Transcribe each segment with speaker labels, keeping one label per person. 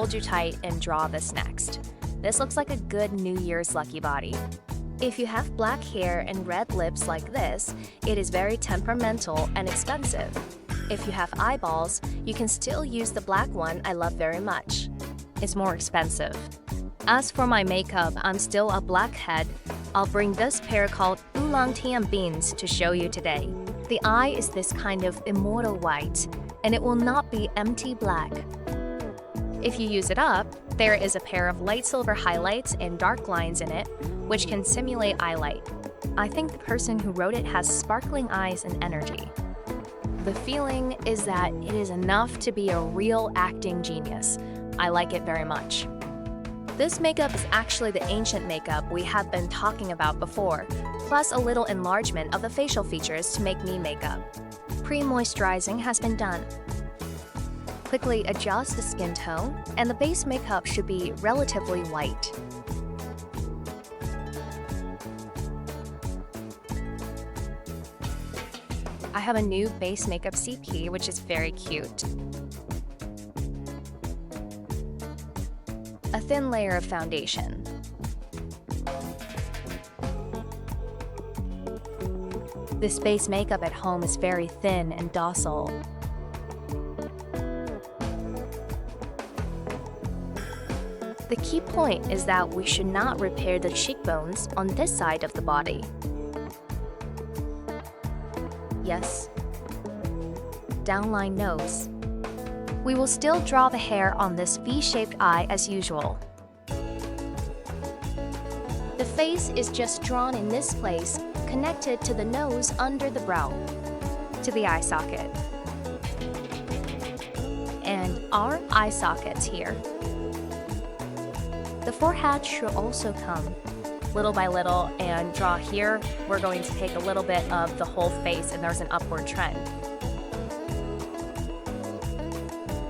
Speaker 1: hold you tight and draw this next. This looks like a good New Year's lucky body. If you have black hair and red lips like this, it is very temperamental and expensive. If you have eyeballs, you can still use the black one I love very much. It's more expensive. As for my makeup, I'm still a blackhead. I'll bring this pair called Oolong Tian beans to show you today. The eye is this kind of immortal white, and it will not be empty black. If you use it up, there is a pair of light silver highlights and dark lines in it, which can simulate eye light. I think the person who wrote it has sparkling eyes and energy. The feeling is that it is enough to be a real acting genius. I like it very much. This makeup is actually the ancient makeup we have been talking about before, plus a little enlargement of the facial features to make me makeup. Pre-moisturizing has been done. Quickly adjust the skin tone, and the base makeup should be relatively white. I have a new base makeup CP, which is very cute. A thin layer of foundation. This base makeup at home is very thin and docile. The key point is that we should not repair the cheekbones on this side of the body. Yes. Downline nose. We will still draw the hair on this V-shaped eye as usual. The face is just drawn in this place, connected to the nose under the brow, to the eye socket. And our eye sockets here. The forehead should also come little by little and draw here. We're going to take a little bit of the whole face and there's an upward trend.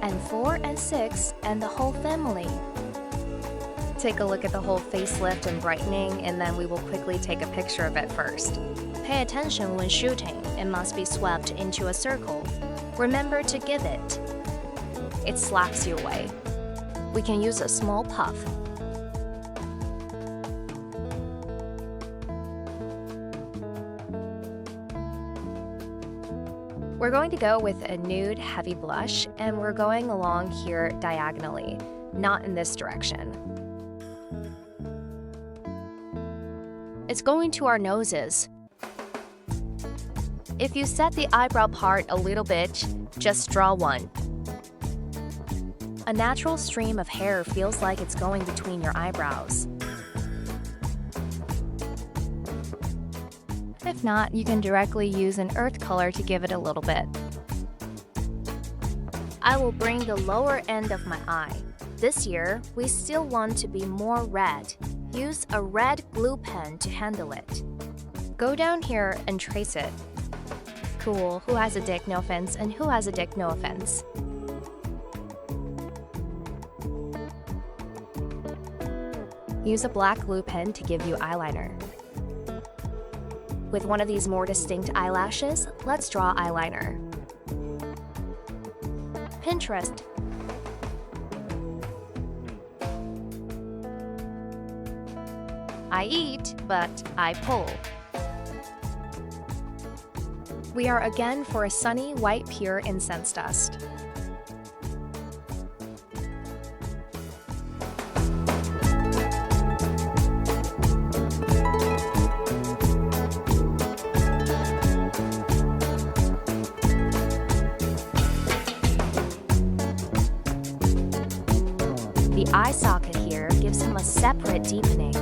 Speaker 1: And 4 and 6 and the whole family. Take a look at the whole facelift and brightening, and then we will quickly take a picture of it first. Pay attention when shooting. It must be swept into a circle. Remember to give it. It slaps you away. We can use a small puff. We're going to go with a nude heavy blush, and we're going along here diagonally, not in this direction. It's going to our noses. If you set the eyebrow part a little bit, just draw one. A natural stream of hair feels like it's going between your eyebrows. If not, you can directly use an earth color to give it a little bit. I will bring the lower end of my eye. This year, we still want to be more red. Use a red glue pen to handle it. Go down here and trace it. Cool, who has a dick, no offense, and who has a dick, no offense. Use a black glue pen to give you eyeliner. With one of these more distinct eyelashes, let's draw eyeliner. Pinterest. I eat, but I pull. We are again for a sunny, white, pure incense dust. The eye socket here gives him a separate deepening.